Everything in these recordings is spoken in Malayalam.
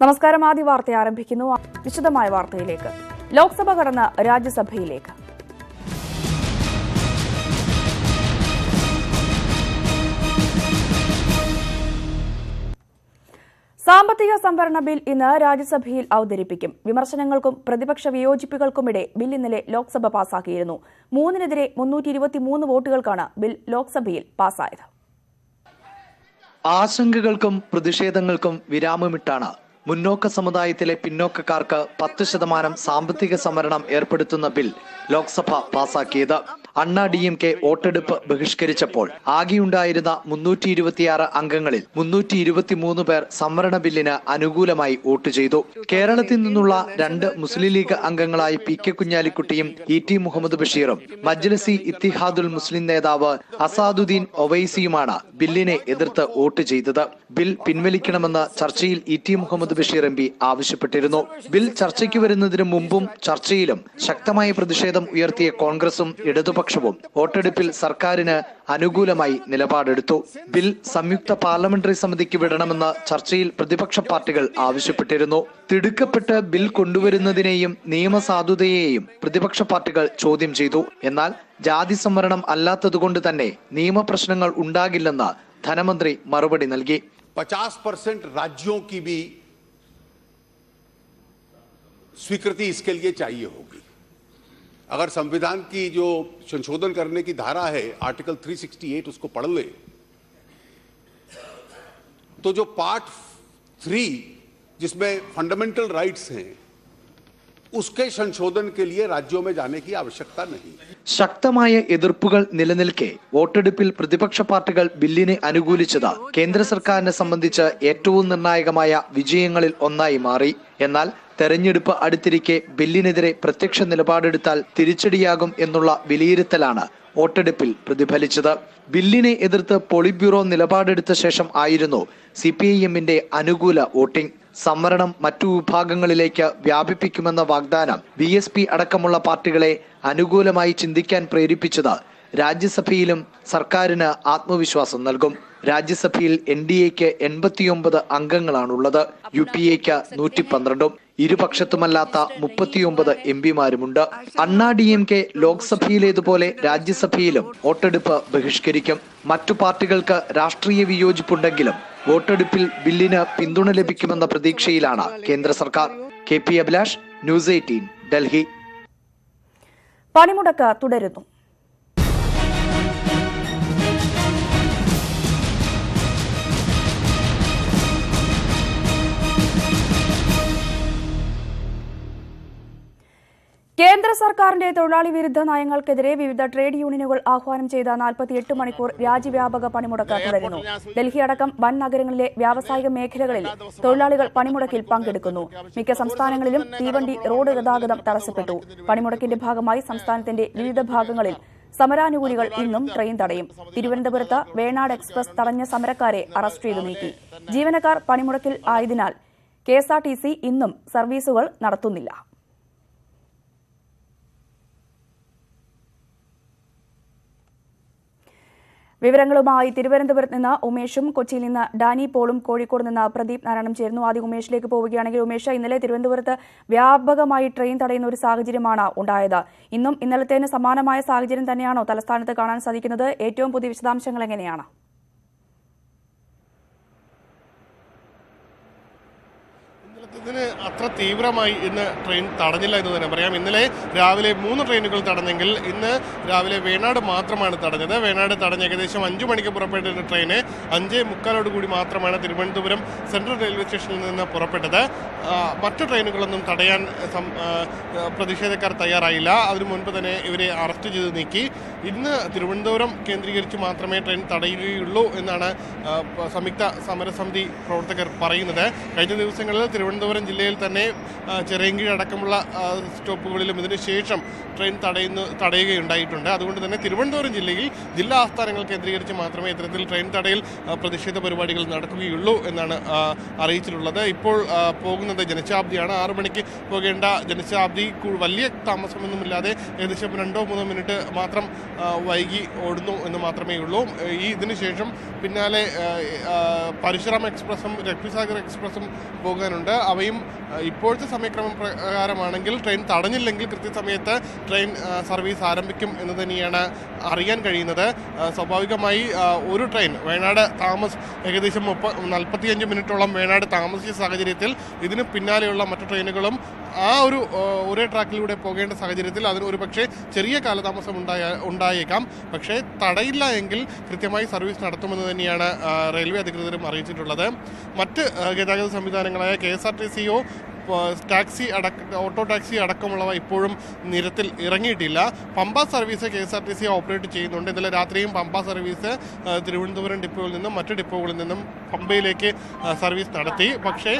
നമസ്കാരം. ആദ്യ വാർത്ത ആരംഭിക്കുന്നു. വിശദമായ വാർത്തയിലേക്ക്. ലോക്സഭ കടന്ന് രാജ്യസഭയിലേക്ക്. സാമ്പത്തിക സംവരണ ബിൽ ഇന്ന് രാജ്യസഭയിൽ അവതരിപ്പിക്കും. വിമർശനങ്ങൾക്കും പ്രതിപക്ഷ വിയോജിപ്പുകൾക്കുമിടെ ബിൽ ഇന്നലെ ലോക്സഭ പാസാക്കിയിരുന്നു. 3-നെതിരെ 323 വോട്ടുകൾക്കാണ് ബിൽ ലോക്സഭയിൽ പാസായത്. ആശങ്കകൾക്കും പ്രതിഷേധങ്ങൾക്കും വിരാമമിട്ടാണ് മുന്നോക്ക സമുദായത്തിലെ പിന്നോക്കക്കാർക്ക് 10% സാമ്പത്തിക സംവരണം ഏർപ്പെടുത്തുന്ന ബിൽ ലോക്സഭ പാസാക്കിയത്. അണ്ണാ DMK വോട്ടെടുപ്പ് ബഹിഷ്കരിച്ചപ്പോൾ ആകെയുണ്ടായിരുന്ന 326 അംഗങ്ങളിൽ 323 പേർ സംവരണ ബില്ലിന് അനുകൂലമായി വോട്ട് ചെയ്തു. കേരളത്തിൽ നിന്നുള്ള 2 മുസ്ലിം ലീഗ് അംഗങ്ങളായ PK കുഞ്ഞാലിക്കുട്ടിയും ET മുഹമ്മദ് ബഷീറും മജ്ലിസി ഇത്തിഹാദുൽ മുസ്ലിം നേതാവ് അസാദുദ്ദീൻ ഒവൈസിയുമാണ് ബില്ലിനെ എതിർത്ത് വോട്ട് ചെയ്തത്. ബിൽ പിൻവലിക്കണമെന്ന് ചർച്ചയിൽ ET മുഹമ്മദ് ബഷീർ MP ആവശ്യപ്പെട്ടിരുന്നു. ബിൽ ചർച്ചയ്ക്ക് വരുന്നതിന് മുമ്പും ചർച്ചയിലും ശക്തമായ പ്രതിഷേധം ഉയർത്തിയ കോൺഗ്രസും ഇടതുപക്ഷവും വോട്ടെടുപ്പിൽ സർക്കാരിന് അനുകൂലമായി നിലപാടെടുത്തു. ബിൽ സംയുക്ത പാർലമെന്ററി സമിതിക്ക് വിടണമെന്ന് ചർച്ചയിൽ പ്രതിപക്ഷ പാർട്ടികൾ ആവശ്യപ്പെട്ടിരുന്നു. തിടുക്കപ്പെട്ട് ബിൽ കൊണ്ടുവരുന്നതിനെയും നിയമസാധുതയെയും പ്രതിപക്ഷ പാർട്ടികൾ ചോദ്യം ചെയ്തു. എന്നാൽ ജാതി സംവരണം അല്ലാത്തതുകൊണ്ട് തന്നെ നിയമപ്രശ്നങ്ങൾ ഉണ്ടാകില്ലെന്ന് ധനമന്ത്രി മറുപടി നൽകി. 50% राज्यों की भी स्वीकृति इसके लिए चाहिए होगी. अगर संविधान की जो संशोधन करने की धारा है आर्टिकल 368 उसको पढ़ ले तो जो पार्ट 3 जिसमें फंडामेंटल राइट्स हैं उसके संशोधन के लिए राज्यों में जाने की आवश्यकता नहीं. ശക്തമായ എതിർപ്പുകൾ നിലനിൽക്കെ വോട്ടെടുപ്പിൽ പ്രതിപക്ഷ പാർട്ടികൾ ബില്ലിനെ അനുകൂലിച്ചത് കേന്ദ്ര സർക്കാരിനെ സംബന്ധിച്ച് ഏറ്റവും നിർണായകമായ വിജയങ്ങളിൽ ഒന്നായി മാറി. എന്നാൽ തെരഞ്ഞെടുപ്പ് അടുത്തിരിക്കെ ബില്ലിനെതിരെ പ്രത്യക്ഷ നിലപാടെടുത്താൽ തിരിച്ചടിയാകും എന്നുള്ള വിലയിരുത്തലാണ് വോട്ടെടുപ്പിൽ പ്രതിഫലിച്ചത്. ബില്ലിനെ എതിർത്ത് പോളിറ്റ് ബ്യൂറോ നിലപാടെടുത്ത ശേഷം ആയിരുന്നു CPIM-ന്റെ അനുകൂല വോട്ടിംഗ്. സംവരണം മറ്റു വിഭാഗങ്ങളിലേക്ക് വ്യാപിപ്പിക്കുമെന്ന വാഗ്ദാനം BSP അടക്കമുള്ള പാർട്ടികളെ അനുകൂലമായി ചിന്തിക്കാൻ പ്രേരിപ്പിച്ചത് രാജ്യസഭയിലും സർക്കാരിന് ആത്മവിശ്വാസം നൽകും. രാജ്യസഭയിൽ NDAക്ക് 89 അംഗങ്ങളാണുള്ളത്. UPAക്ക് 112. ഇരുപക്ഷത്തുമല്ലാത്ത 39 MPമാരുമുണ്ട്. അണ്ണാ DMK ലോക്സഭയിലേതുപോലെ രാജ്യസഭയിലും വോട്ടെടുപ്പ് ബഹിഷ്കരിക്കും. മറ്റു പാർട്ടികൾക്ക് രാഷ്ട്രീയ വിയോജിപ്പുണ്ടെങ്കിലും വോട്ടെടുപ്പിൽ ബില്ലിന് പിന്തുണ ലഭിക്കുമെന്ന പ്രതീക്ഷയിലാണ് കേന്ദ്ര സർക്കാർ. KP Abhilash, news 18, Delhi. പണിമുടക്ക് തുടരുന്നു. കേന്ദ്ര സർക്കാരിന്റെ തൊഴിലാളി വിരുദ്ധ നയങ്ങൾക്കെതിരെ വിവിധ ട്രേഡ് യൂണിയനുകൾ ആഹ്വാനം ചെയ്ത 48 മണിക്കൂർ രാജ്യവ്യാപക പണിമുടക്ക് തുടരുന്നു. ഡൽഹി അടക്കം വൻ നഗരങ്ങളിലെ വ്യാവസായിക മേഖലകളിൽ തൊഴിലാളികൾ പണിമുടക്കിൽ പങ്കെടുക്കുന്നു. മിക്ക സംസ്ഥാനങ്ങളിലും തീവണ്ടി റോഡ് ഗതാഗതം തടസ്സപ്പെട്ടു. പണിമുടക്കിന്റെ ഭാഗമായി സംസ്ഥാനത്തിന്റെ വിവിധ ഭാഗങ്ങളിൽ സമരാനുകൂലികൾ ഇന്നും ട്രെയിൻ തടയും. തിരുവനന്തപുരത്ത് വേണാട് എക്സ്പ്രസ് തടഞ്ഞ സമരക്കാരെ അറസ്റ്റ് ചെയ്തു നീക്കി. ജീവനക്കാർ പണിമുടക്കിൽ ആയതിനാൽ KSRTC ഇന്നും സർവീസുകൾ നടത്തുന്നില്ല. വിവരങ്ങളുമായി തിരുവനന്തപുരത്ത് നിന്ന് ഉമേഷും കൊച്ചിയിൽ നിന്ന് ഡാനി പോളും കോഴിക്കോട് നിന്ന് പ്രദീപ് നാരായണനും ചേരുന്നു. ആദ്യം ഉമേഷിലേക്ക് പോവുകയാണെങ്കിൽ, ഉമേഷ്, ഇന്നലെ തിരുവനന്തപുരത്ത് വ്യാപകമായി ട്രെയിൻ തടയുന്ന ഒരു സാഹചര്യമാണ് ഉണ്ടായത്. ഇന്നും ഇന്നലത്തേന് സമാനമായ സാഹചര്യം തന്നെയാണോ തലസ്ഥാനത്ത് കാണാൻ സാധിക്കുന്നത്? ഏറ്റവും പുതിയ വിശദാംശങ്ങൾ എങ്ങനെയാണ്? ഇതിന് അത്ര തീവ്രമായി ഇന്ന് ട്രെയിൻ തടഞ്ഞില്ല എന്ന് തന്നെ പറയാം. ഇന്നലെ രാവിലെ 3 ട്രെയിനുകൾ തടഞ്ഞെങ്കിൽ ഇന്ന് രാവിലെ വേണാട് മാത്രമാണ് തടഞ്ഞത്. വേണാട് തടഞ്ഞ് ഏകദേശം 5 മണിക്ക് പുറപ്പെട്ട ട്രെയിന് 5:45 കൂടി മാത്രമാണ് തിരുവനന്തപുരം സെൻട്രൽ റെയിൽവേ സ്റ്റേഷനിൽ നിന്ന് പുറപ്പെട്ടത്. മറ്റു ട്രെയിനുകളൊന്നും തടയാൻ പ്രതിഷേധക്കാർ തയ്യാറായില്ല. അതിനു മുൻപ് തന്നെ ഇവരെ അറസ്റ്റ് ചെയ്ത് നീക്കി. ഇന്ന് തിരുവനന്തപുരം കേന്ദ്രീകരിച്ച് മാത്രമേ ട്രെയിൻ തടയുകയുള്ളൂ എന്നാണ് സംയുക്ത സമരസമിതി പ്രവർത്തകർ പറയുന്നത്. കഴിഞ്ഞ ദിവസങ്ങളിൽ തിരുവനന്തപുരം ജില്ലയിൽ തന്നെ ചിറയൻകീഴ് അടക്കമുള്ള സ്റ്റോപ്പുകളിലും ഇതിനുശേഷം ട്രെയിൻ തടയുകയുണ്ടായിട്ടുണ്ട്. അതുകൊണ്ട് തന്നെ തിരുവനന്തപുരം ജില്ലയിൽ ജില്ലാ ആസ്ഥാനങ്ങൾ കേന്ദ്രീകരിച്ച് മാത്രമേ ഇത്തരത്തിൽ ട്രെയിൻ തടയൽ പ്രതിഷേധ പരിപാടികൾ നടക്കുകയുള്ളൂ എന്നാണ് അറിയിച്ചിട്ടുള്ളത്. ഇപ്പോൾ പോകുന്നത് ജനശതാബ്ദിയാണ്. 6 മണിക്ക് പോകേണ്ട ജനശതാബ്ദി വലിയ താമസമൊന്നുമില്ലാതെ ഏകദേശം 2-3 മിനിറ്റ് മാത്രം വൈകി ഓടുന്നു എന്ന് മാത്രമേ ഉള്ളൂ. ഇതിനു ശേഷം പിന്നാലെ പരശുറാം എക്സ്പ്രസും രത്നസാഗർ എക്സ്പ്രസും പോകാനുണ്ട്. അവയും ഇപ്പോഴത്തെ സമയക്രമം പ്രകാരമാണെങ്കിൽ ട്രെയിൻ തടഞ്ഞില്ലെങ്കിൽ കൃത്യസമയത്ത് ട്രെയിൻ സർവീസ് ആരംഭിക്കും എന്ന് തന്നെയാണ് അറിയാൻ കഴിയുന്നത്. സ്വാഭാവികമായി ഒരു ട്രെയിൻ വയനാട് ഏകദേശം 45 മിനിറ്റോളം വയനാട് താമസിച്ച സാഹചര്യത്തിൽ ഇതിന് പിന്നാലെയുള്ള മറ്റു ട്രെയിനുകളും ആ ഒരേ ട്രാക്കിലൂടെ പോകേണ്ട സാഹചര്യത്തിൽ അതിന് ഒരു പക്ഷേ ചെറിയ കാലതാമസം ഉണ്ടായേക്കാം. പക്ഷേ തടയില്ല എങ്കിൽ കൃത്യമായി സർവീസ് നടത്തുമെന്ന് തന്നെയാണ് റെയിൽവേ അധികൃതരും അറിയിച്ചിട്ടുള്ളത്. മറ്റ് ഗതാഗത സംവിധാനങ്ങളായ KSRTCയോ ഓട്ടോ ടാക്സി അടക്കമുള്ളവ ഇപ്പോഴും നിരത്തിൽ ഇറങ്ങിയിട്ടില്ല. പമ്പ സർവീസ് KSRTC ഓപ്പറേറ്റ് ചെയ്യുന്നുണ്ട്. ഇന്നലെ രാത്രിയും പമ്പ സർവീസ് തിരുവനന്തപുരം ഡിപ്പോയിൽ നിന്നും മറ്റ് ഡിപ്പോകളിൽ നിന്നും പമ്പയിലേക്ക് സർവീസ് നടത്തി. പക്ഷേ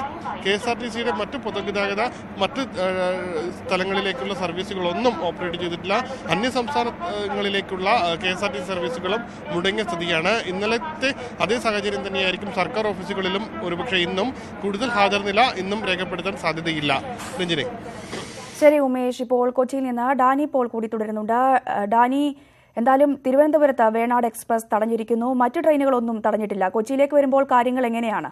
KSRTCയുടെ മറ്റ് പൊതുഗതാഗത മറ്റ് സ്ഥലങ്ങളിലേക്കുള്ള സർവീസുകളൊന്നും ഓപ്പറേറ്റ് ചെയ്തിട്ടില്ല. അന്യസംസ്ഥാനങ്ങളിലേക്കുള്ള KSRTC സർവീസുകളും മുടങ്ങിയ സ്ഥിതിയാണ്. ഇന്നലത്തെ അതേ സാഹചര്യം തന്നെയായിരിക്കും സർക്കാർ ഓഫീസുകളിലും ഒരുപക്ഷെ ഇന്നും. കൂടുതൽ ഹാജർ നില ഇന്നും രേഖപ്പെടുത്താൻ സാധ്യതയില്ല. രഞ്ജിനി. ശരി ഉമേഷ്, ഇപ്പോൾ കൊച്ചിയിൽ നിന്ന് ഡാനി പോൾ കൂടി തുടരുന്നുണ്ട്. ഡാനി, എന്തായാലും തിരുവനന്തപുരത്ത് വേണാട് എക്സ്പ്രസ് തടഞ്ഞിരിക്കുന്നു, മറ്റു ട്രെയിനുകളൊന്നും തടഞ്ഞിട്ടില്ല. കൊച്ചിയിലേക്ക് വരുമ്പോൾ കാര്യങ്ങൾ എങ്ങനെയാണ്?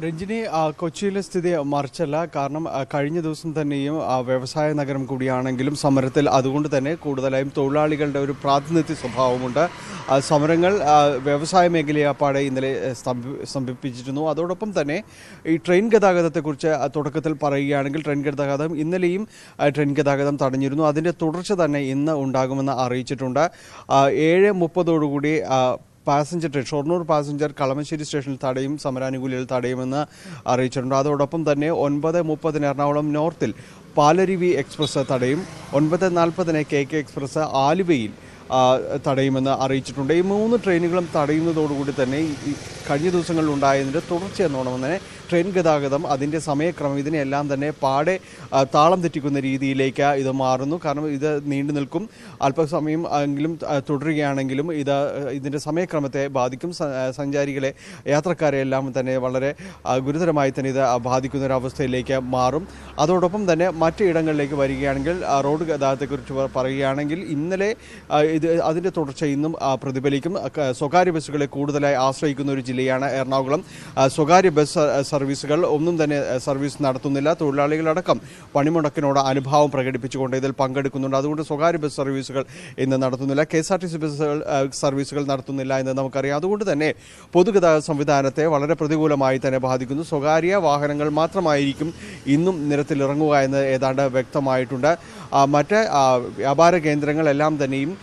രഞ്ജിനി, കൊച്ചിയിലെ സ്ഥിതി മറിച്ചല്ല. കാരണം കഴിഞ്ഞ ദിവസം തന്നെയും വ്യവസായ നഗരം കൂടിയാണെങ്കിലും സമരത്തിൽ, അതുകൊണ്ട് തന്നെ കൂടുതലായും തൊഴിലാളികളുടെ ഒരു പ്രാതിനിധ്യ സ്വഭാവമുണ്ട്. സമരങ്ങൾ വ്യവസായ മേഖലയെ അപ്പാടെ ഇന്നലെ സ്തംഭിപ്പിച്ചിരുന്നു. അതോടൊപ്പം തന്നെ ഈ ട്രെയിൻ ഗതാഗതത്തെക്കുറിച്ച് തുടക്കത്തിൽ പറയുകയാണെങ്കിൽ ട്രെയിൻ ഗതാഗതം ഇന്നലെയും ട്രെയിൻ ഗതാഗതം തടഞ്ഞിരുന്നു. അതിൻ്റെ തുടർച്ച തന്നെ ഇന്ന് ഉണ്ടാകുമെന്ന് അറിയിച്ചിട്ടുണ്ട്. 7:30 passenger train Shoranur passenger Kalamassery സ്റ്റേഷനിൽ തടയും, സമരാനുകൂലികൾ തടയുമെന്ന് അറിയിച്ചിട്ടുണ്ട്. അതോടൊപ്പം തന്നെ 9:30 എറണാകുളം നോർത്തിൽ പാലരുവി എക്സ്പ്രസ് തടയും. 9:40 KK എക്സ്പ്രസ് ആലുവയിൽ തടയുമെന്ന് അറിയിച്ചിട്ടുണ്ട്. ഈ 3 ട്രെയിനുകളും തടയുന്നതോടുകൂടി തന്നെ കഴിഞ്ഞ ദിവസങ്ങളിൽ ഉണ്ടായതിൻ്റെ തുടർച്ചയെന്നോണം തന്നെ ട്രെയിൻ ഗതാഗതം അതിൻ്റെ സമയക്രമം ഇതിനെല്ലാം തന്നെ പാടെ താളം തെറ്റിക്കുന്ന രീതിയിലേക്ക് ഇത് മാറുന്നു. കാരണം ഇത് നീണ്ടു നിൽക്കും. അല്പസമയം എങ്കിലും തുടരുകയാണെങ്കിലും ഇതിൻ്റെ സമയക്രമത്തെ ബാധിക്കും. സഞ്ചാരികളെ, യാത്രക്കാരെ എല്ലാം തന്നെ വളരെ ഗുരുതരമായി തന്നെ ഇത് ബാധിക്കുന്ന ഒരു അവസ്ഥയിലേക്ക് മാറും. അതോടൊപ്പം തന്നെ മറ്റിടങ്ങളിലേക്ക് വരികയാണെങ്കിൽ റോഡ് ഗതാഗതത്തെക്കുറിച്ച് പറയുകയാണെങ്കിൽ ഇന്നലെ അതിൻ്റെ തുടർച്ച ഇന്നും പ്രതിഫലിക്കും. സ്വകാര്യ ബസ്സുകളെ കൂടുതലായി ആശ്രയിക്കുന്ന ഒരു ജില്ലയാണ് എറണാകുളം. സ്വകാര്യ ബസ് സർവീസുകൾ ഒന്നും തന്നെ സർവീസ് നടത്തുന്നില്ല. തൊഴിലാളികളടക്കം പണിമുടക്കിനോട് അനുഭാവം പ്രകടിപ്പിച്ചുകൊണ്ട് ഇതിൽ പങ്കെടുക്കുന്നുണ്ട്. അതുകൊണ്ട് സ്വകാര്യ ബസ് സർവീസുകൾ ഇന്ന് നടത്തുന്നില്ല. KSRTC ബസ്സുകൾ സർവീസുകൾ നടത്തുന്നില്ല എന്ന് നമുക്കറിയാം. അതുകൊണ്ട് തന്നെ പൊതുഗതാഗത സംവിധാനത്തെ വളരെ പ്രതികൂലമായി തന്നെ ബാധിക്കുന്നു. സ്വകാര്യ വാഹനങ്ങൾ മാത്രമായിരിക്കും ഇന്നും നിരത്തിലിറങ്ങുക എന്ന് ഏതാണ്ട് വ്യക്തമായിട്ടുണ്ട്. മറ്റ് വ്യാപാര കേന്ദ്രങ്ങളെല്ലാം തന്നെയും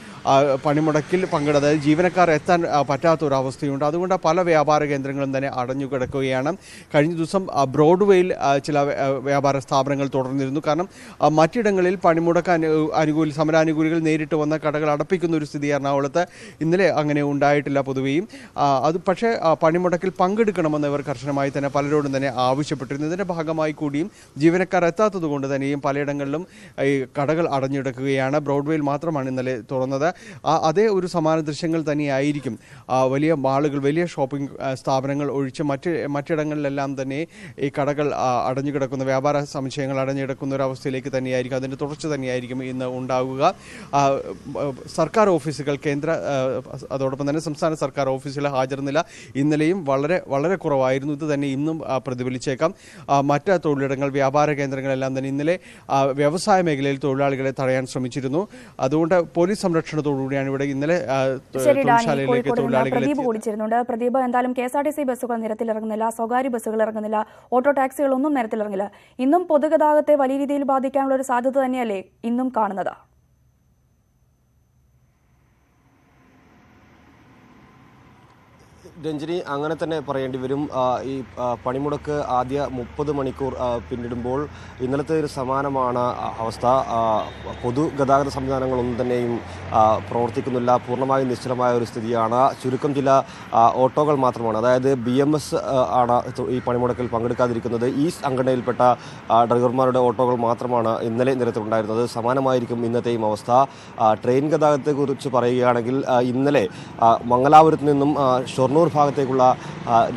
പണിമുടക്കിൽ അതായത് ജീവനക്കാർ എത്താൻ പറ്റാത്തൊരവസ്ഥയുണ്ട്. അതുകൊണ്ട് പല വ്യാപാര കേന്ദ്രങ്ങളും തന്നെ അടഞ്ഞു കിടക്കുകയാണ്. കഴിഞ്ഞ ദിവസം ബ്രോഡ്വേയിൽ ചില വ്യാപാര സ്ഥാപനങ്ങൾ തുടർന്നിരുന്നു. കാരണം മറ്റിടങ്ങളിൽ പണിമുടക്ക് സമരാനുകൂലികൾ നേരിട്ട് വന്ന കടകൾ അടപ്പിക്കുന്ന ഒരു സ്ഥിതി എറണാകുളത്ത് ഇന്നലെ അങ്ങനെ ഉണ്ടായിട്ടില്ല പൊതുവെയും. പക്ഷേ പണിമുടക്കിൽ പങ്കെടുക്കണമെന്ന് ഇവർ കർശനമായി തന്നെ പലരോടും തന്നെ ആവശ്യപ്പെട്ടിരുന്നു. ഇതിൻ്റെ ഭാഗമായി കൂടിയും ജീവനക്കാർ എത്താത്തത് കൊണ്ട് തന്നെയും പലയിടങ്ങളിലും ഈ കടകൾ അടഞ്ഞെടുക്കുകയാണ്. ബ്രോഡ്വേയിൽ മാത്രമാണ് ഇന്നലെ തുറന്നത്. അതേ ഒരു സമാന ദൃശ്യങ്ങൾ തന്നെയായിരിക്കും വലിയ മാളുകൾ, വലിയ ഷോപ്പിംഗ് സ്ഥാപനങ്ങൾ ഒഴിച്ച് മറ്റിടങ്ങളിലെല്ലാം തന്നെ ഈ കടകൾ അടഞ്ഞുകിടക്കുന്ന, വ്യാപാര സമുച്ചയങ്ങൾ അടഞ്ഞുകിടക്കുന്ന ഒരു അവസ്ഥയിലേക്ക് തന്നെയായിരിക്കും, അതിൻ്റെ തുടർച്ച തന്നെയായിരിക്കും ഇന്ന് ഉണ്ടാവുക. സർക്കാർ ഓഫീസുകൾ, അതോടൊപ്പം തന്നെ സംസ്ഥാന സർക്കാർ ഓഫീസുകളെ ഹാജർ നില ഇന്നലെയും വളരെ വളരെ കുറവായിരുന്നു. ഇത് തന്നെ ഇന്നും പ്രതിഫലിച്ചേക്കാം. മറ്റ് തൊഴിലിടങ്ങൾ, വ്യാപാര കേന്ദ്രങ്ങളെല്ലാം തന്നെ ഇന്നലെ വ്യവസായ മേഖലയിൽ തൊഴിലാളികളെ തടയാൻ ശ്രമിച്ചിരുന്നു. അതുകൊണ്ട് പോലീസ് സംരക്ഷണത്തോടുകൂടിയാണ് ഇവിടെ ഇന്നലെ തൊഴിൽശാലയിലേക്ക് തൊഴിലാളികളെ. പ്രദീപ്, എന്തായാലും KSRTC ബസ്സുകൾ നിരത്തിലിറങ്ങുന്നില്ല, സ്വകാര്യ ബസ്സുകൾ ഇറങ്ങുന്നില്ല, ഓട്ടോ ടാക്സികളൊന്നും നിരത്തിലിറങ്ങില്ല. ഇന്നും പൊതുഗതാഗതത്തെ വലിയ രീതിയിൽ ബാധിക്കാനുള്ള ഒരു സാധ്യത തന്നെയല്ലേ ഇന്നും കാണുന്നത്? രഞ്ജിനി, അങ്ങനെ തന്നെ പറയേണ്ടി വരും. ഈ പണിമുടക്ക് ആദ്യ 30 മണിക്കൂർ പിന്നിടുമ്പോൾ ഇന്നലത്തെ ഒരു സമാനമാണ് അവസ്ഥ. പൊതുഗതാഗത സംവിധാനങ്ങളൊന്നും തന്നെയും പ്രവർത്തിക്കുന്നില്ല. പൂർണ്ണമായും നിശ്ചലമായ ഒരു സ്ഥിതിയാണ്. ചുരുക്കം ചില ഓട്ടോകൾ മാത്രമാണ്, അതായത് BMS ആണ് ഈ പണിമുടക്കിൽ പങ്കെടുക്കാതിരിക്കുന്നത്. ഈ സംഘടനയിൽപ്പെട്ട ഡ്രൈവർമാരുടെ ഓട്ടോകൾ മാത്രമാണ് ഇന്നലെ നിരത്തിലുണ്ടായിരുന്നത്. സമാനമായിരിക്കും ഇന്നത്തെയും അവസ്ഥ. ട്രെയിൻ ഗതാഗതത്തെക്കുറിച്ച് പറയുകയാണെങ്കിൽ ഇന്നലെ മംഗലാപുരത്ത് നിന്നും ഷൊർണൂർ ഭാഗത്തേക്കുള്ള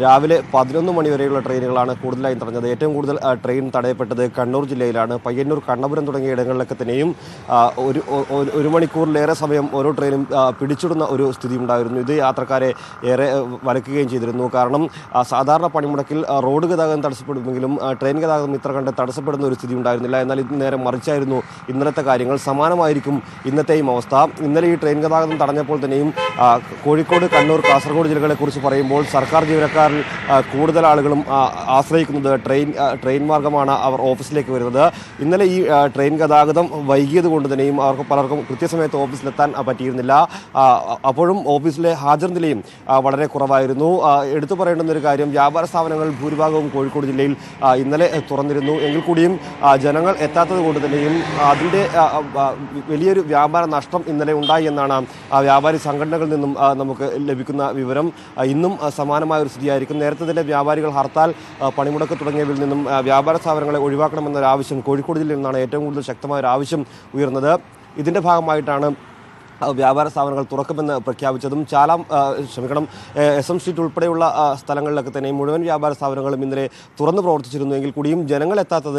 രാവിലെ 11 മണി വരെയുള്ള ട്രെയിനുകളാണ് കൂടുതലായും തടഞ്ഞത്. ഏറ്റവും കൂടുതൽ ട്രെയിൻ തടയപ്പെട്ടത് കണ്ണൂർ ജില്ലയിലാണ്. പയ്യന്നൂർ, കണ്ണപുരം തുടങ്ങിയ ഇടങ്ങളിലൊക്കെ തന്നെയും ഒരു മണിക്കൂറിലേറെ സമയം ഓരോ ട്രെയിനും പിടിച്ചിടുന്ന ഒരു സ്ഥിതി ഉണ്ടായിരുന്നു. ഇത് യാത്രക്കാരെ ഏറെ വലയ്ക്കുകയും ചെയ്തിരുന്നു. കാരണം സാധാരണ പണിമുടക്കിൽ റോഡ് ഗതാഗതം തടസ്സപ്പെടുമെങ്കിലും ട്രെയിൻ ഗതാഗതം ഇത്ര കണ്ട് തടസ്സപ്പെടുന്ന ഒരു സ്ഥിതി ഉണ്ടായിരുന്നില്ല. എന്നാൽ ഇത് നേരെ മറിച്ചായിരുന്നു ഇന്നലത്തെ കാര്യങ്ങൾ. സമാനമായിരിക്കും ഇന്നത്തെയും അവസ്ഥ. ഇന്നലെ ഈ ട്രെയിൻ ഗതാഗതം തടഞ്ഞപ്പോൾ തന്നെയും കോഴിക്കോട്, കണ്ണൂർ, കാസർഗോഡ് ജില്ലകളെക്കുറിച്ച് പറയുമ്പോൾ സർക്കാർ ജീവനക്കാരിൽ കൂടുതൽ ആളുകളും ആശ്രയിക്കുന്നത് ട്രെയിൻ മാർഗമാണ് അവർ ഓഫീസിലേക്ക് വരുന്നത്. ഇന്നലെ ഈ ട്രെയിൻ ഗതാഗതം വൈകിയത് കൊണ്ട് തന്നെയും അവർക്ക് പലർക്കും കൃത്യസമയത്ത് ഓഫീസിലെത്താൻ പറ്റിയിരുന്നില്ല. അപ്പോഴും ഓഫീസിലെ ഹാജർ നിലയും വളരെ കുറവായിരുന്നു. എടുത്തു പറയേണ്ടുന്ന ഒരു കാര്യം, വ്യാപാര സ്ഥാപനങ്ങൾ ഭൂരിഭാഗവും കോഴിക്കോട് ജില്ലയിൽ ഇന്നലെ തുറന്നിരുന്നു. എങ്കിൽ കൂടിയും ജനങ്ങൾ എത്താത്തത് കൊണ്ട് തന്നെയും അതിൻ്റെ വലിയൊരു വ്യാപാര നഷ്ടം ഇന്നലെ ഉണ്ടായി എന്നാണ് വ്യാപാരി സംഘടനകളിൽ നിന്നും നമുക്ക് ലഭിക്കുന്ന വിവരം. ഇന്നും സമാനമായ ഒരു സ്ഥിതിയായിരിക്കും. നേരത്തെ തന്നെ വ്യാപാരികൾ ഹർത്താൽ, പണിമുടക്ക് തുടങ്ങിയവയിൽ നിന്നും വ്യാപാര സ്ഥാപനങ്ങളെ ഒഴിവാക്കണമെന്നൊരു ആവശ്യം കോഴിക്കോട് ജില്ലയിൽ നിന്നാണ് ഏറ്റവും കൂടുതൽ ശക്തമായ ഒരു ആവശ്യം ഉയർന്നത്. ഇതിൻ്റെ ഭാഗമായിട്ടാണ് വ്യാപാര സ്ഥാപനങ്ങൾ തുറക്കുമെന്ന് പ്രഖ്യാപിച്ചതും. SM സ്ട്രീറ്റ് ഉൾപ്പെടെയുള്ള സ്ഥലങ്ങളിലൊക്കെ തന്നെ മുഴുവൻ വ്യാപാര സ്ഥാപനങ്ങളും ഇന്നലെ തുറന്നു പ്രവർത്തിച്ചിരുന്നു. എങ്കിൽ കൂടിയും ജനങ്ങൾ എത്താത്തത്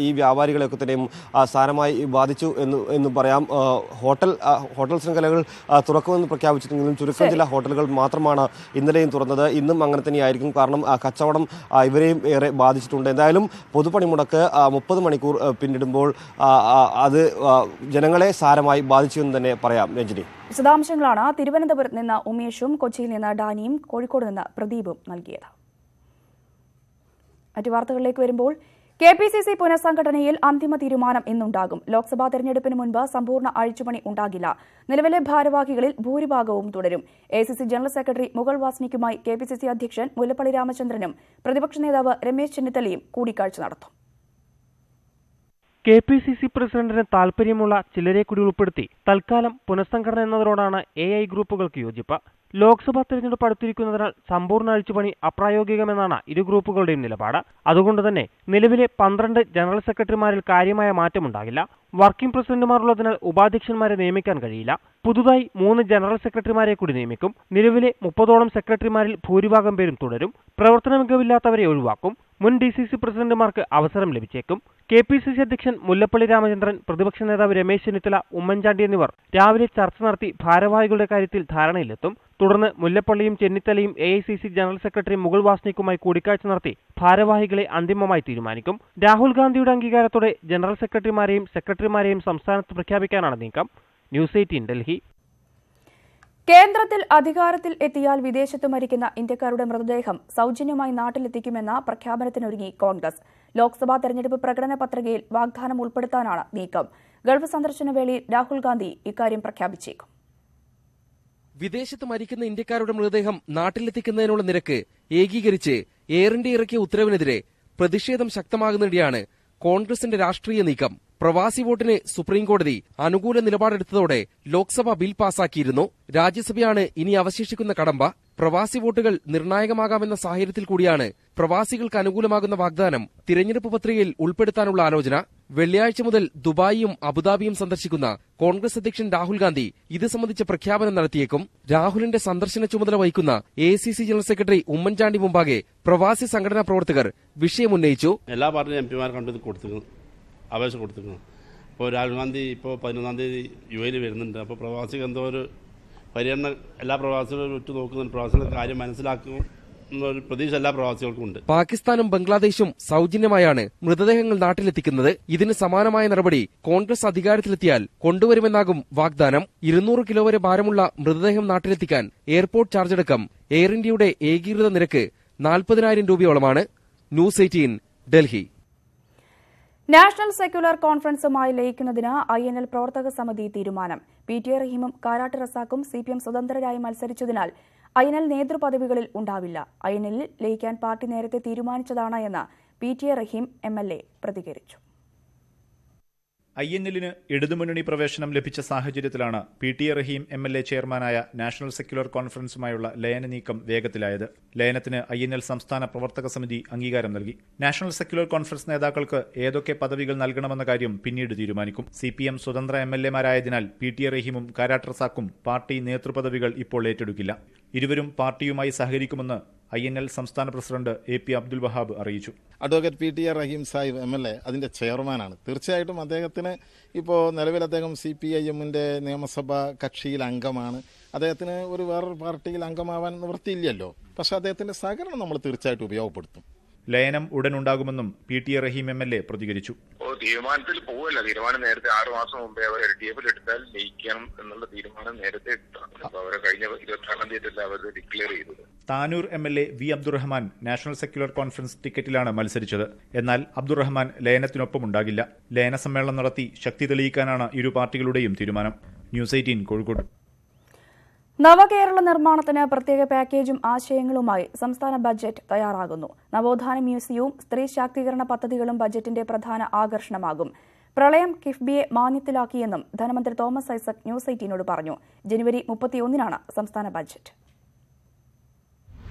ഈ വ്യാപാരികളെയൊക്കെ തന്നെയും സാരമായി ബാധിച്ചു എന്ന് പറയാം. ഹോട്ടൽ ശൃംഖലകൾ തുറക്കുമെന്ന് പ്രഖ്യാപിച്ചിട്ടുണ്ടെങ്കിലും ചുരുക്കം ചില ഹോട്ടലുകൾ മാത്രമാണ് ഇന്നലെയും തുറന്നത്. ഇന്നും അങ്ങനെ തന്നെയായിരിക്കും. കാരണം കച്ചവടം ഇവരെയും ഏറെ ബാധിച്ചിട്ടുണ്ട്. എന്തായാലും പൊതുപണിമുടക്ക് 30 മണിക്കൂർ പിന്നിടുമ്പോൾ അത് ജനങ്ങളെ സാരമായി ബാധിച്ചു എന്ന് തന്നെ പറയാം. വിശദാംശങ്ങളാണ് തിരുവനന്തപുരത്ത് നിന്ന് ഉമേഷും കൊച്ചിയിൽ നിന്ന് ഡാനിയും കോഴിക്കോട് നിന്ന് പ്രദീപും നൽകിയത്. മറ്റു വാർത്തകളിലേക്ക് വരുമ്പോൾ KPCC പുനഃസംഘടനയിൽ അന്തിമ തീരുമാനം ഇന്നുണ്ടാകും. ലോക്സഭാ തെരഞ്ഞെടുപ്പിന് മുൻപ് സമ്പൂർണ്ണ അഴിച്ചുപണി ഉണ്ടാകില്ല. നിലവിലെ ഭാരവാഹികളിൽ ഭൂരിഭാഗവും തുടരും. AICC ജനറൽ സെക്രട്ടറി മുകുൾ വാസ്നിക്കുമായി KPCC അധ്യക്ഷൻ മുല്ലപ്പള്ളി രാമചന്ദ്രനും പ്രതിപക്ഷ നേതാവ് രമേശ് ചെന്നിത്തലയും കൂടിക്കാഴ്ച നടത്തും. KPCC പ്രസിഡന്റിന് താൽപര്യമുള്ള ചിലരെ കൂടി ഉൾപ്പെടുത്തി തൽക്കാലം പുനഃസംഘടന എന്നതിനോടാണ് AI ഗ്രൂപ്പുകൾക്ക് യോജിപ്പ്. ലോക്സഭാ തെരഞ്ഞെടുപ്പ് അടുത്തിരിക്കുന്നതിനാൽ സമ്പൂർണ്ണ അഴിച്ചുപണി അപ്രായോഗികമെന്നാണ് ഇരു ഗ്രൂപ്പുകളുടെയും നിലപാട്. അതുകൊണ്ട് തന്നെ നിലവിലെ 12 ജനറൽ സെക്രട്ടറിമാരിൽ കാര്യമായ മാറ്റമുണ്ടാകില്ല. വർക്കിംഗ് പ്രസിഡന്റുമാരുള്ളതിനാൽ ഉപാധ്യക്ഷന്മാരെ നിയമിക്കാൻ കഴിയില്ല. പുതുതായി 3 ജനറൽ സെക്രട്ടറിമാരെ കൂടി നിയമിക്കും. നിലവിലെ 30ഓളം സെക്രട്ടറിമാരിൽ ഭൂരിഭാഗം പേരും തുടരും. പ്രവർത്തന മികവില്ലാത്തവരെ ഒഴിവാക്കും. മുൻ DCC പ്രസിഡന്റുമാർക്ക് അവസരം ലഭിച്ചേക്കും. KPCC അധ്യക്ഷൻ മുല്ലപ്പള്ളി രാമചന്ദ്രൻ, പ്രതിപക്ഷ നേതാവ് രമേശ് ചെന്നിത്തല, ഉമ്മൻചാണ്ടി എന്നിവർ രാവിലെ ചർച്ച നടത്തി ഭാരവാഹികളുടെ കാര്യത്തിൽ ധാരണയിലെത്തും. തുടർന്ന് മുല്ലപ്പള്ളിയും ചെന്നിത്തലയും AICC ജനറൽ സെക്രട്ടറി മുകുൾ വാസ്നിക്കുമായി കൂടിക്കാഴ്ച നടത്തി ഭാരവാഹികളെ അന്തിമമായി തീരുമാനിക്കും. രാഹുൽ ഗാന്ധിയുടെ അംഗീകാരത്തോടെ ജനറൽ സെക്രട്ടറിമാരെയും സംസ്ഥാനത്ത് പ്രഖ്യാപിക്കാനാണ് നീക്കം. ന്യൂസ് 18 ഡൽഹി. കേന്ദ്രത്തിൽ അധികാരത്തിൽ എത്തിയാൽ വിദേശത്ത് മരിക്കുന്ന ഇന്ത്യക്കാരുടെ മൃതദേഹം സൗജന്യമായി നാട്ടിലെത്തിക്കുമെന്ന പ്രഖ്യാപനത്തിനൊരുങ്ങി കോൺഗ്രസ്. ലോക്സഭാ തെരഞ്ഞെടുപ്പ് പ്രകടന പത്രികയിൽ വാഗ്ദാനം ഉൾപ്പെടുത്താനാണ് നീക്കം. ഗൾഫ് സന്ദർശന വേളയിൽ രാഹുൽ ഗാന്ധി ഇക്കാര്യം പ്രഖ്യാപിച്ചേക്കും. വിദേശത്ത് മരിക്കുന്ന ഇന്ത്യക്കാരുടെ മൃതദേഹം നാട്ടിലെത്തിക്കുന്നതിനുള്ള നിരക്ക് ഏകീകരിച്ച് എയർ ഇന്ത്യ ഇറക്കിയ ഉത്തരവിനെതിരെ പ്രതിഷേധം ശക്തമാകുന്നതിനിടെയാണ് കോൺഗ്രസിന്റെ രാഷ്ട്രീയ നീക്കം. പ്രവാസി വോട്ടിന് സുപ്രീംകോടതി അനുകൂല നിലപാടെടുത്തതോടെ ലോക്സഭ ബിൽ പാസാക്കിയിരുന്നു. രാജ്യസഭയാണ് ഇനി അവശേഷിക്കുന്ന കടമ്പ. പ്രവാസി വോട്ടുകൾ നിർണായകമാകാമെന്ന സാഹചര്യത്തിൽ കൂടിയാണ് പ്രവാസികൾക്ക് അനുകൂലമാകുന്ന വാഗ്ദാനം തിരഞ്ഞെടുപ്പ് പത്രികയിൽ ഉൾപ്പെടുത്താനുള്ള ആലോചന. വെള്ളിയാഴ്ച മുതൽ ദുബായിയും അബുദാബിയും സന്ദർശിക്കുന്ന കോൺഗ്രസ് അധ്യക്ഷൻ രാഹുൽ ഗാന്ധി ഇത് സംബന്ധിച്ച പ്രഖ്യാപനം നടത്തിയേക്കും. രാഹുലിന്റെ സന്ദർശന ചുമതല വഹിക്കുന്ന AICC ജനറൽ സെക്രട്ടറി ഉമ്മൻചാണ്ടി മുമ്പാകെ പ്രവാസി സംഘടനാ പ്രവർത്തകർ വിഷയമുന്നയിച്ചു. എല്ലാ പാർട്ടി MP കണ്ടത് കൊടുത്തിരുന്നു, അപേക്ഷ കൊടുത്തിരുന്നു. ഇപ്പോൾ രാഹുൽ ഗാന്ധി ഇപ്പോൾ 11-ാം തീയതി UAE വരുന്നുണ്ട്. അപ്പോൾ പ്രവാസികൾ എന്തോ ഒരു പരിഗണന എല്ലാ പ്രവാസികളും ഉറ്റുനോക്കുന്നുണ്ട്. പ്രവാസികളുടെ കാര്യം മനസ്സിലാക്കും എന്നൊരു പ്രതീക്ഷ എല്ലാ പ്രവാസികൾക്കും ഉണ്ട്. പാകിസ്ഥാനും ബംഗ്ലാദേശും സൗജന്യമായാണ് മൃതദേഹങ്ങൾ നാട്ടിലെത്തിക്കുന്നത്. ഇതിന് സമാനമായ നടപടി കോൺഗ്രസ് അധികാരത്തിലെത്തിയാൽ കൊണ്ടുവരുമെന്നാകും വാഗ്ദാനം. 200 കിലോ വരെ ഭാരമുള്ള മൃതദേഹം നാട്ടിലെത്തിക്കാൻ എയർപോർട്ട് ചാർജടക്കം എയർ ഇന്ത്യയുടെ ഏകീകൃത നിരക്ക് 40,000 രൂപയോളമാണ്. ന്യൂസ് 18 ഡൽഹി. നാഷണൽ സെക്യുലർ കോൺഫറൻസുമായി ലയിക്കുന്നതിന് INL പ്രവർത്തക സമിതി തീരുമാനം. PTA റഹീമും കാരാട്ട് റസാഖും CPM സ്വതന്ത്രരായി മത്സരിച്ചതിനാൽ INL നേതൃപദവികളിൽ ഉണ്ടാവില്ല. INLൽ ലയിക്കാൻ പാർട്ടി നേരത്തെ തീരുമാനിച്ചതാണ് എന്ന് PTA റഹീം MLA പ്രതികരിച്ചു. INL-ന് ഇടതുമുന്നണി പ്രവേശനം ലഭിച്ച സാഹചര്യത്തിലാണ് PTA റഹീം MLA ചെയർമാനായ നാഷണൽ സെക്യുലർ കോൺഫറൻസുമായുള്ള ലയന നീക്കം വേഗത്തിലായത്. ലയനത്തിന് INL സംസ്ഥാന പ്രവർത്തക സമിതി അംഗീകാരം നൽകി. നാഷണൽ സെക്യുലർ കോൺഫറൻസ് നേതാക്കൾക്ക് ഏതൊക്കെ പദവികൾ നൽകണമെന്ന കാര്യം പിന്നീട് തീരുമാനിക്കും. CPM സ്വതന്ത്ര MLA-മാരായതിനാൽ PTA റഹീമും കാരാട്ട് റസാഖും പാർട്ടി നേതൃപദവികൾ ഇപ്പോൾ ഏറ്റെടുക്കില്ല. ഇരുവരും പാർട്ടിയുമായി സഹകരിക്കുമെന്ന് INL സംസ്ഥാന പ്രസിഡന്റ് AP അബ്ദുൽ വഹാബ് അറിയിച്ചു. അഡ്വക്കേറ്റ് PTA റഹീം സാഹിബ് MLA അതിന്റെ ചെയർമാനാണ്. തീർച്ചയായിട്ടും അദ്ദേഹത്തിന് ഇപ്പോൾ നിലവിൽ അദ്ദേഹം CPIM-ന്റെ നിയമസഭാ കക്ഷിയിൽ അംഗമാണ്. അദ്ദേഹത്തിന് വേറൊരു പാർട്ടിയിൽ അംഗമാവാൻ നിവൃത്തിയില്ലല്ലോ. പക്ഷെ അദ്ദേഹത്തിന്റെ സഹകരണം നമ്മൾ തീർച്ചയായിട്ടും ഉപയോഗപ്പെടുത്തും. ലയനം ഉടൻ ഉണ്ടാകുമെന്നും PTA റഹീം MLA പ്രതികരിച്ചു. തീരുമാനത്തിൽ പോവല്ല. തീരുമാനം നേരത്തെ 6 മാസം മുമ്പേ അവർ LDF എടുത്താൽ ജയിക്കണം എന്നുള്ള തീരുമാനം നേരത്തെ എടുത്താണ്. അപ്പൊ അവരെ കഴിഞ്ഞ 22-ാം തീയതി അവർ ഡിക്ലെയർ ചെയ്തത്. Tanur MLA V Abdurahman national secular conference ടിക്കറ്റിലാണ് മത്സരിച്ചത്. എന്നാൽ അബ്ദുറഹ്മാൻ ലയനത്തിനൊപ്പം ഉണ്ടാകില്ല. ലയന സമ്മേളനം നടത്തി ശക്തി തെളിയിക്കാനാണ് ഇരു പാർട്ടികളുടെയും തീരുമാനം. ന്യൂസ് 18 കോഴിക്കോട്. നവകേരള നിർമ്മാണത്തിന് പ്രത്യേക പാക്കേജും ആശയങ്ങളുമായി സംസ്ഥാന ബജറ്റ് തയ്യാറാകുന്നു. നവോത്ഥാന മ്യൂസിയവും സ്ത്രീ ശാക്തീകരണ പദ്ധതികളും ബജറ്റിന്റെ പ്രധാന ആകർഷണമാകും. പ്രളയം കിഫ്ബിയെ മാന്യത്തിലാക്കിയെന്നും ധനമന്ത്രി തോമസ് ഐസക് ന്യൂസ് 18 പറഞ്ഞു. ജനുവരി 31-നാണ് സംസ്ഥാന ബജറ്റ്.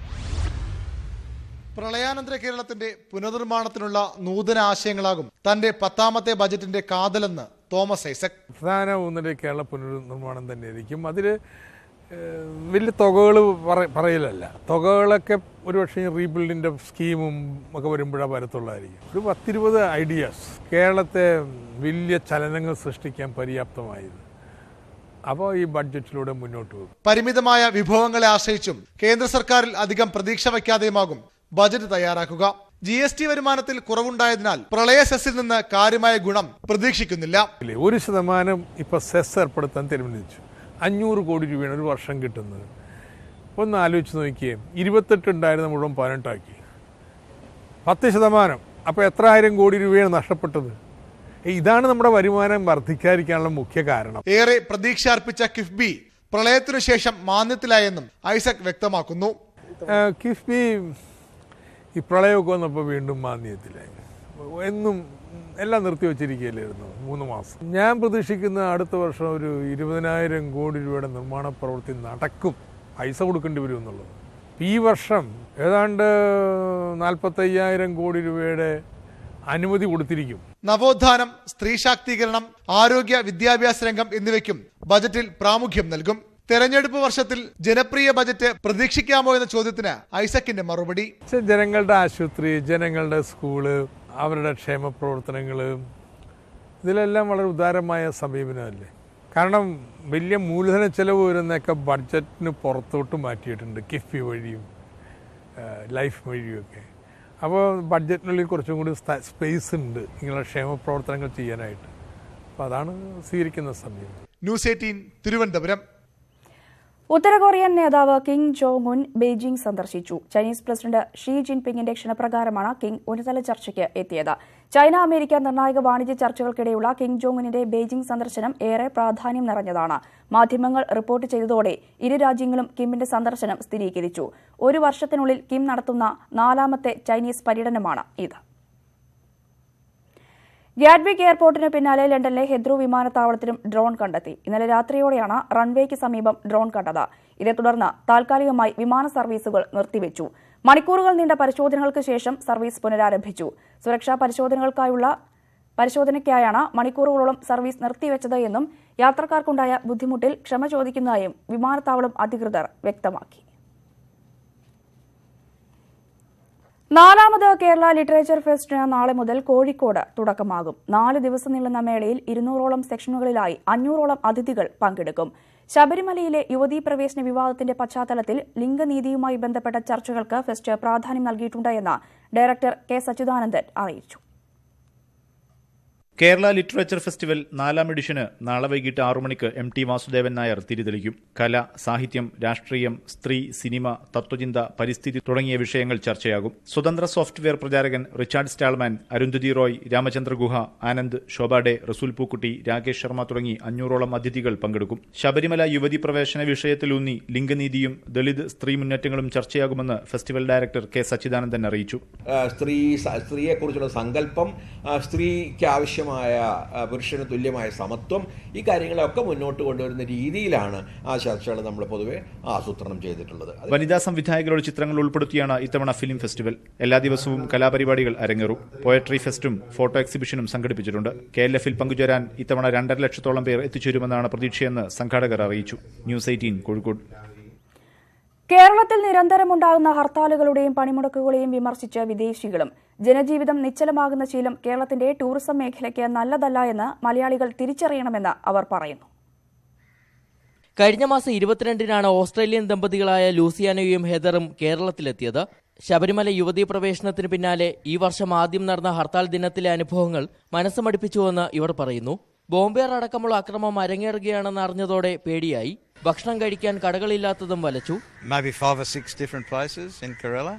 പ്രളയാനന്തര കേരളത്തിന്റെ പുനർനിർമ്മാണത്തിനുള്ള നൂതന ആശയങ്ങളാകും തന്റെ 10ാമത്തെ ബജറ്റിന്റെ കാതലെന്ന് തോമസ് ഐസക്. പ്രധാന ഊന്നൽ കേരള പുനർനിർമ്മാണം തന്നെയായിരിക്കും. അതിൽ വലിയ തുകകൾ പറയലല്ല. തുകകളൊക്കെ ഒരുപക്ഷെ റീബിൽഡിൻ്റെ സ്കീമും ഒക്കെ വരുമ്പോഴാണ് വരത്തുള്ളതായിരിക്കും. ഒരു 10-20 ഐഡിയാസ് കേരളത്തെ വലിയ ചലനങ്ങൾ സൃഷ്ടിക്കാൻ പര്യാപ്തമായത്. അപ്പോൾ ഈ ബഡ്ജറ്റിലൂടെ മുന്നോട്ട് പോകും. പരിമിതമായ വിഭവങ്ങളെ ആശ്രയിച്ചും കേന്ദ്ര സർക്കാരിൽ അധികം പ്രതീക്ഷ വയ്ക്കാതെയുമാകും ബജറ്റ് തയ്യാറാക്കുക. GST വരുമാനത്തിൽ കുറവുണ്ടായതിനാൽ പ്രളയ സെസ്സിൽ നിന്ന് കാര്യമായ ഗുണം പ്രതീക്ഷിക്കുന്നില്ല. 1% ഇപ്പൊ സെസ് ഏർപ്പെടുത്താൻ തീരുമാനിച്ചു. 500 കോടി രൂപയാണ് ഒരു വർഷം കിട്ടുന്നത്. ഒന്ന് ആലോചിച്ച് നോക്കിയേ, 28 ഉണ്ടായിരുന്ന മുഴുവൻ 18 ആക്കി. 10%. അപ്പോൾ എത്ര ആയിരം കോടി രൂപയാണ് നഷ്ടപ്പെട്ടത്? ഇതാണ് നമ്മുടെ വരുമാനം വർദ്ധിക്കാതിരിക്കാനുള്ള മുഖ്യ കാരണം. ഏറെ പ്രതീക്ഷ അർപ്പിച്ച കിഫ്ബി പ്രളയത്തിനു ശേഷം മാന്യത്തിലായെന്നും ഐസക് വ്യക്തമാക്കുന്നു. കിഫ്ബി ഈ പ്രളയമൊക്കെ വന്നപ്പോൾ വീണ്ടും മാന്യത്തിലായി. എന്നും എല്ലാം നിർത്തിവെച്ചിരിക്കുകയല്ലായിരുന്നു 3 മാസം. ഞാൻ പ്രതീക്ഷിക്കുന്ന അടുത്ത വർഷം ഒരു 20,000 കോടി രൂപയുടെ നിർമ്മാണ പ്രവൃത്തി നടക്കും. പൈസ കൊടുക്കേണ്ടി വരും എന്നുള്ളത്. ഈ വർഷം ഏതാണ്ട് 45,000 കോടി രൂപയുടെ അനുമതി കൊടുത്തിരിക്കും. നവോത്ഥാനം, സ്ത്രീ ശാക്തീകരണം, ആരോഗ്യ വിദ്യാഭ്യാസ രംഗം എന്നിവയ്ക്കും ബജറ്റിൽ പ്രാമുഖ്യം നൽകും. തെരഞ്ഞെടുപ്പ് വർഷത്തിൽ ജനപ്രിയ ബജറ്റ് പ്രതീക്ഷിക്കാമോ എന്ന ചോദ്യത്തിന് ഐസക്കിന്റെ മറുപടി: ജനങ്ങളുടെ ആശുപത്രി, ജനങ്ങളുടെ സ്കൂള്, അവരുടെ ക്ഷേമ പ്രവർത്തനങ്ങൾ, ഇതിലെല്ലാം വളരെ ഉദാരമായ സമീപനമല്ലേ. കാരണം വലിയ മൂലധന ചെലവ് വരുന്നതൊക്കെ ബഡ്ജറ്റിന് പുറത്തോട്ട് മാറ്റിയിട്ടുണ്ട്. കിഫ്ബി വഴിയും ലൈഫ് വഴിയുമൊക്കെ. അപ്പോൾ ബഡ്ജറ്റിനുള്ളിൽ കുറച്ചും കൂടി സ്പേസ് ഉണ്ട് ഇങ്ങനെയുള്ള ക്ഷേമ പ്രവർത്തനങ്ങൾ ചെയ്യാനായിട്ട്. അപ്പോൾ അതാണ് സ്വീകരിക്കുന്ന സമീപനം. ന്യൂസ് 18 തിരുവനന്തപുരം. ഉത്തര കൊറിയൻ നേതാവ് കിം ജോങ് ഉൻ ബെയ്ജിംഗ് സന്ദർശിച്ചു. ചൈനീസ് പ്രസിഡന്റ് ഷീ ജിൻപിങ്ങിന്റെ ക്ഷണപ്രകാരമാണ് കിം ഉന്നതതല ചർച്ചയ്ക്ക് എത്തിയത്. ചൈന അമേരിക്ക നിർണായക വാണിജ്യ ചർച്ചകൾക്കിടെയുള്ള കിം ജോങ് ഉന്നിന്റെ ബെയ്ജിംഗ് സന്ദർശനം ഏറെ പ്രാധാന്യം നിറഞ്ഞതാണ്. മാധ്യമങ്ങൾ റിപ്പോർട്ട് ചെയ്തതോടെ ഇരു രാജ്യങ്ങളും കിമ്മിന്റെ സന്ദർശനം സ്ഥിരീകരിച്ചു. 1 വർഷത്തിനുള്ളിൽ കിം നടത്തുന്ന 4ാമത്തെ ചൈനീസ് പര്യടനമാണ് ഇത്. ഗ്യാഡ്വിക് എയർപോർട്ടിന് പിന്നാലെ ലണ്ടനിലെ ഹെത്രൂ വിമാനത്താവളത്തിലും ഡ്രോൺ കണ്ടെത്തി. ഇന്നലെ രാത്രിയോടെയാണ് റൺവേക്ക് സമീപം ഡ്രോൺ കണ്ടത്. ഇതേ തുടർന്ന് താൽക്കാലികമായി വിമാന സർവീസുകൾ നിർത്തിവെച്ചു. മണിക്കൂറുകൾ നീണ്ട പരിശോധനകൾക്ക് ശേഷം സർവീസ് പുനരാരംഭിച്ചു. സുരക്ഷാ പരിശോധനയ്ക്കായാണ് മണിക്കൂറുകളോളം സർവീസ് നിർത്തിവെച്ചത് എന്നും യാത്രക്കാർക്കുണ്ടായ ബുദ്ധിമുട്ടിൽ ക്ഷമ ചോദിക്കുന്നതായും വിമാനത്താവളം അധികൃതർ വ്യക്തമാക്കി. 4ാമത് കേരള ലിറ്ററേച്ചർ ഫെസ്റ്റിന് നാളെ മുതൽ കോഴിക്കോട് തുടക്കമാകും. 4 ദിവസം നീളുന്ന മേളയിൽ 200ഓളം സെക്ഷനുകളിലായി 500ഓളം അതിഥികൾ പങ്കെടുക്കും. ശബരിമലയിലെ യുവതീ പ്രവേശന വിവാദത്തിന്റെ പശ്ചാത്തലത്തിൽ ലിംഗനീതിയുമായി ബന്ധപ്പെട്ട ചർച്ചകൾക്ക് ഫെസ്റ്റ് പ്രാധാന്യം നൽകിയിട്ടുണ്ട് എന്ന് ഡയറക്ടർ കെ സച്ചിദാനന്ദൻ അറിയിച്ചു. കേരള ലിറ്ററേച്ചർ ഫെസ്റ്റിവൽ 4ാം എഡിഷന് നാളെ വൈകിട്ട് 6 മണിക്ക് MT വാസുദേവൻ നായർ തിരിതെളിക്കും. കല, സാഹിത്യം, രാഷ്ട്രീയം, സ്ത്രീ, സിനിമ, തത്വചിന്ത, പരിസ്ഥിതി തുടങ്ങിയ വിഷയങ്ങൾ ചർച്ചയാകും. സ്വതന്ത്ര software പ്രചാരകൻ Richard Stallman, Arundhati Roy, Ramachandra ഗുഹ, ആനന്ദ്, ശോഭാഡെ, റസൂൽ പൂക്കുട്ടി, രാകേഷ് ശർമ്മ തുടങ്ങി 500ഓളം അതിഥികൾ പങ്കെടുക്കും. ശബരിമല യുവതി പ്രവേശന വിഷയത്തിലൂന്നി ലിംഗനീതിയും ദളിത് സ്ത്രീ മുന്നേറ്റങ്ങളും ചർച്ചയാകുമെന്ന് ഫെസ്റ്റിവൽ ഡയറക്ടർ കെ സച്ചിദാനന്ദൻ അറിയിച്ചു. സ്ത്രീയെക്കുറിച്ചുള്ള സങ്കല്പം, സ്ത്രീക്ക് ആവശ്യമായ പുരുഷന് തുല്യമായ സമത്വം, ഈ കാര്യങ്ങളൊക്കെ മുന്നോട്ട് കൊണ്ടുവരുന്ന രീതിയിലാണ് ആ ചർച്ചകൾ നമ്മൾ പൊതുവെ ആസൂത്രണം ചെയ്തിട്ടുള്ളത്. വനിതാ സംവിധായകരുടെ ചിത്രങ്ങൾ ഉൾപ്പെടുത്തിയാണ് ഇത്തവണ ഫിലിം ഫെസ്റ്റിവൽ. എല്ലാ ദിവസവും കലാപരിപാടികൾ അരങ്ങേറും. പോയട്രി ഫെസ്റ്റും ഫോട്ടോ എക്സിബിഷനും സംഘടിപ്പിച്ചിട്ടുണ്ട്. KLF-ൽ പങ്കുചേരാൻ ഇത്തവണ 2.5 ലക്ഷത്തോളം പേർ എത്തിച്ചേരുമെന്നാണ് പ്രതീക്ഷയെന്ന് സംഘാടകർ അറിയിച്ചു. ന്യൂസ് 18 കോഴിക്കോട്. കേരളത്തിൽ നിരന്തരമുണ്ടാകുന്ന ഹർത്താലുകളുടെയും പണിമുടക്കുകളെയും വിമർശിച്ച് വിദേശികളും ജനജീവിതം നിശ്ചലമാകുന്ന ശീലം കേരളത്തിന്റെ ടൂറിസം മേഖലയ്ക്ക് നല്ലതല്ല എന്ന് മലയാളികൾ തിരിച്ചറിയണമെന്ന് അവർ പറയുന്നു. കഴിഞ്ഞ മാസം 22-നാണ് ഓസ്ട്രേലിയൻ ദമ്പതികളായ ലൂസിയാനയും ഹെദറും കേരളത്തിലെത്തിയത്. ശബരിമല യുവതീ പ്രവേശനത്തിന് പിന്നാലെ ഈ വർഷം ആദ്യം നടന്ന ഹർത്താൽ ദിനത്തിലെ അനുഭവങ്ങൾ മനസ്സ് മടുപ്പിച്ചുവെന്ന് ഇവർ പറയുന്നു. ബോംബേർ അടക്കമുള്ള അക്രമം അരങ്ങേറുകയാണെന്ന് അറിഞ്ഞതോടെ പേടിയായി. ഭക്ഷണം കഴിക്കാൻ കടകളില്ലാത്തതും വലച്ചു. Maybe 5 or 6 different places in Kerala,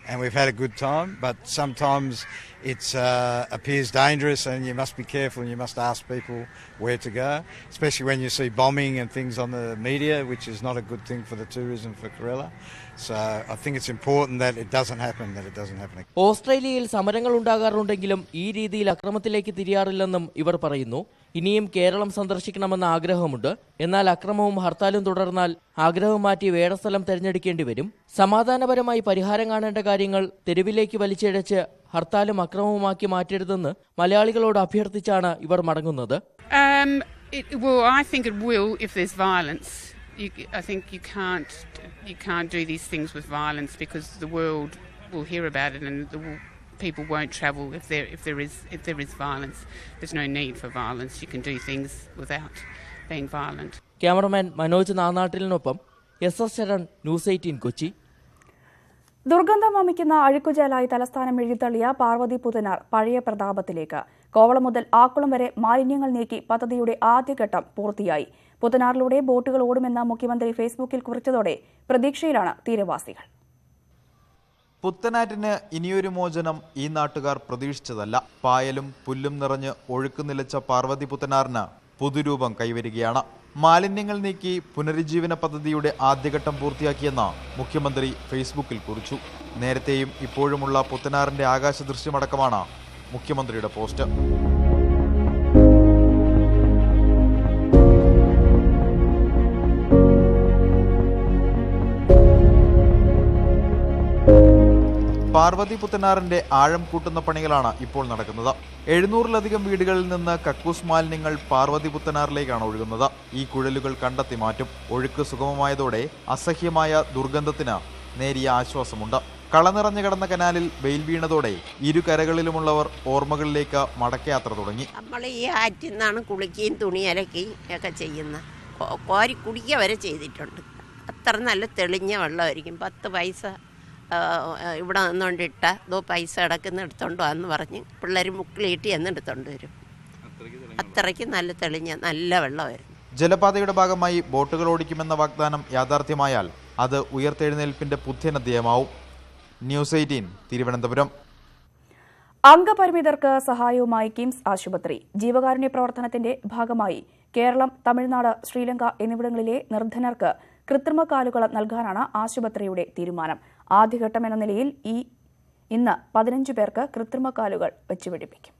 and we've had a good time, but sometimes it appears dangerous and you must be careful and you must ask people where to go, especially when you see bombing and things on the media, which is not a good thing for the tourism for Kerala. So I think it's important that it doesn't happen again. ഓസ്ട്രേലിയയിൽ സമരങ്ങൾ ഉണ്ടാകാറുണ്ടെങ്കിലും ഈ രീതിയിൽ അക്രമത്തിലേക്ക് തിരിയാറില്ലെന്നും ഇവർ പറയുന്നു. ഇനിയും കേരളം സന്ദർശിക്കണമെന്ന ആഗ്രഹമുണ്ട്. എന്നാൽ അക്രമവും ഹർത്താലും തുടർന്നാൽ ആഗ്രഹം മാറ്റി വേറെ സ്ഥലം തെരഞ്ഞെടുക്കേണ്ടി വരും. സമാധാനപരമായി പരിഹാരം കാണേണ്ട കാര്യങ്ങൾ തെരുവിലേക്ക് വലിച്ചിഴച്ച് ഹർത്താലും അക്രമവുമാക്കി മാറ്റരുതെന്ന് മലയാളികളോട് അഭ്യർത്ഥിച്ചാണ് ഇവർ മടങ്ങുന്നത്. I think it will if there's violence. I think you can't do these things with violence because the world will hear about it and people won't travel if there is violence. There's no need for violence. You can do things without being violent. Cameraman Manoj നാനാട്ടിലിനൊപ്പം SS ശരൺ, ന്യൂസ് 18 കൊച്ചി. ദുർഗന്ധം വമിക്കുന്ന അഴുക്കുചാലായി തലസ്ഥാനം എഴുതിത്തള്ളിയ പാർവതി പുതനാർ പഴയ പ്രതാപത്തിലേക്ക്. കോവളം മുതൽ ആക്കുളം വരെ മാലിന്യങ്ങൾ നീക്കി പദ്ധതിയുടെ ആദ്യഘട്ടം പൂർത്തിയായി. പുതനാറിലൂടെ ബോട്ടുകൾ ഓടുമെന്ന് മുഖ്യമന്ത്രി ഫേസ്ബുക്കിൽ കുറിച്ചതോടെ പ്രതീക്ഷയിലാണ് തീരവാസികൾ. പുത്തനാറ്റിന് ഇനിയൊരു മോചനം ഈ നാട്ടുകാർ പ്രതീക്ഷിച്ചതല്ല. പായലും പുല്ലും നിറഞ്ഞ് ഒഴുക്ക് നിലച്ച പാർവതി പുത്തനാറിന് പുതുരൂപം കൈവരികയാണ്. മാലിന്യങ്ങൾ നീക്കി പുനരുജ്ജീവന പദ്ധതിയുടെ ആദ്യഘട്ടം പൂർത്തിയാക്കിയെന്ന് മുഖ്യമന്ത്രി ഫേസ്ബുക്കിൽ കുറിച്ചു. നേരത്തെയും ഇപ്പോഴുമുള്ള പുത്തനാറിന്റെ ആകാശ ദൃശ്യമടക്കമാണ് മുഖ്യമന്ത്രിയുടെ പോസ്റ്റ്. പാർവതി പുത്തനാറിന്റെ ആഴം കൂട്ടുന്ന പണികളാണ് ഇപ്പോൾ നടക്കുന്നത്. 700-ലധികം വീടുകളിൽ നിന്ന് കക്കൂസ് മാലിന്യങ്ങൾ പാർവതി പുത്തനാറിലേക്കാണ് ഒഴുകുന്നത്. ഈ കുഴലുകൾ കണ്ടെത്തി മാറ്റും. ഒഴുക്ക് സുഗമമായതോടെ അസഹ്യമായ ദുർഗന്ധത്തിന് നേരിയ ആശ്വാസമുണ്ട്. കളനിറഞ്ഞു കിടന്ന കനാലിൽ വെയിൽ വീണതോടെ ഇരുകരകളിലുമുള്ളവർ ഓർമ്മകളിലേക്ക് മടക്കയാത്ര തുടങ്ങി. നമ്മൾ ഈ ആറ്റിൽ നിന്നാണ് കുളിക്കുകയും തുണി അലക്കുകയും ഒക്കെ ചെയ്യുന്നത്. കോരി കുടിക്കുക വരെ ചെയ്തിട്ടുണ്ട്. അത്ര നല്ല തെളിഞ്ഞ വെള്ളമായിരിക്കും. 10 പൈസ ഇവിടെ നിന്നുകൊണ്ടിട്ട പൈസ അടക്കുന്ന എടുത്തോണ്ടോ എന്ന് പറഞ്ഞ് പിള്ളേർ മുക്കിലിട്ട് എന്നെടുത്തോണ്ട് വരും. അത്രയ്ക്ക് നല്ല തെളിഞ്ഞ നല്ല വെള്ളമായിരുന്നു. ജലപാതയുടെ ഭാഗമായി ബോട്ടുകൾ ഓടിക്കുമെന്ന വാഗ്ദാനം യാഥാർത്ഥ്യമായാൽ അത് ഉയർത്തെഴുന്നേൽപ്പിന്റെ പുത്തനധ്യായമാവും. ന്യൂസ് 18 തിരുവനന്തപുരം. അംഗപരിമിതർക്ക് സഹായവുമായി കിംസ് ആശുപത്രി. ജീവകാരുണ്യ പ്രവർത്തനത്തിന്റെ ഭാഗമായി കേരളം, തമിഴ്നാട്, ശ്രീലങ്ക എന്നിവിടങ്ങളിലെ നിർധനർക്ക് കൃത്രിമ കാലുകൾ നൽകാനാണ് ആശുപത്രിയുടെ തീരുമാനം. ആദ്യഘട്ടം എന്ന നിലയിൽ ഇന്ന് 15 പേർക്ക് കൃത്രിമ കാലുകൾ വെച്ചുപിടിപ്പിക്കും.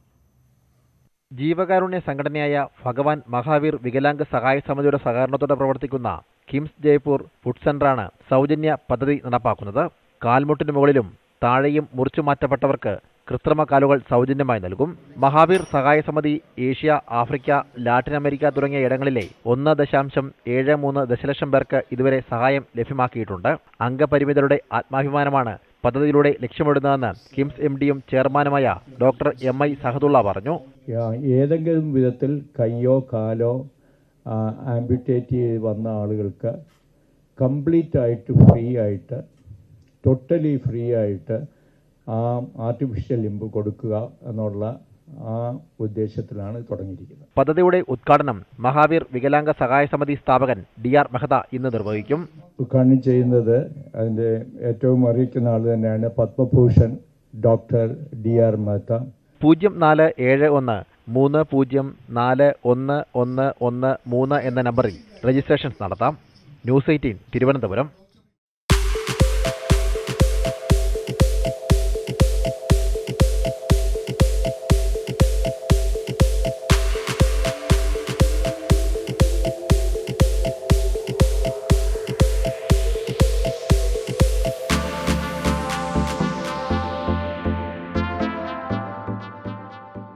ജീവകാരുണ്യ സംഘടനയായ ഭഗവാൻ മഹാവീർ വികലാംഗ സഹായ സമിതിയുടെ സഹകരണത്തോടെ പ്രവർത്തിക്കുന്ന കിംസ് ജയ്പൂർ ഫുഡ് സെന്ററാണ് സൗജന്യ പദ്ധതി നടപ്പാക്കുന്നത്. കാൽമുട്ടിന് മുകളിലും താഴെയും മുറിച്ചു മാറ്റപ്പെട്ടവർക്ക് കൃത്രിമ കാലുകൾ സൗജന്യമായി നൽകും. മഹാവീർ സഹായ സമിതി ഏഷ്യ, ആഫ്രിക്ക, ലാറ്റിൻ അമേരിക്ക തുടങ്ങിയ ഇടങ്ങളിലെ 1.73 ദശലക്ഷം പേർക്ക് ഇതുവരെ സഹായം ലഭ്യമാക്കിയിട്ടുണ്ട്. അംഗപരിമിതരുടെ ആത്മാഭിമാനമാണ് പദ്ധതിയിലൂടെ ലക്ഷ്യമിടുന്നതെന്ന് കിംസ് MDയും ചെയർമാനുമായ ഡോക്ടർ MI സഹദുള്ള പറഞ്ഞു. ഏതെങ്കിലും വിധത്തിൽ കയ്യോ കാലോ ആംബുട്ടേറ്റ് ചെയ്ത് വന്ന ആളുകൾക്ക് കംപ്ലീറ്റ് ആയിട്ട് ഫ്രീ ആയിട്ട്, ടോട്ടലി ഫ്രീ ആയിട്ട് ആ ആർട്ടിഫിഷ്യൽ ലിംബ് കൊടുക്കുക എന്നുള്ള ആ ഉദ്ദേശത്തിലാണ് തുടങ്ങിയിരിക്കുന്നത്. പദ്ധതിയുടെ ഉദ്ഘാടനം മഹാവീർ വികലാംഗ സഹായ സമിതി സ്ഥാപകൻ DR മെഹ്ത ഇന്ന് നിർവഹിക്കും. ഉദ്ഘാടനം ചെയ്യുന്നത് അതിൻ്റെ ഏറ്റവും അറിയിക്കുന്ന ആൾ തന്നെയാണ് പത്മഭൂഷൺ ഡോക്ടർ DR മെഹ്ത. 0413041113 എന്ന നമ്പറിൽ രജിസ്ട്രേഷൻ നടത്താം. ന്യൂസ് 18 തിരുവനന്തപുരം.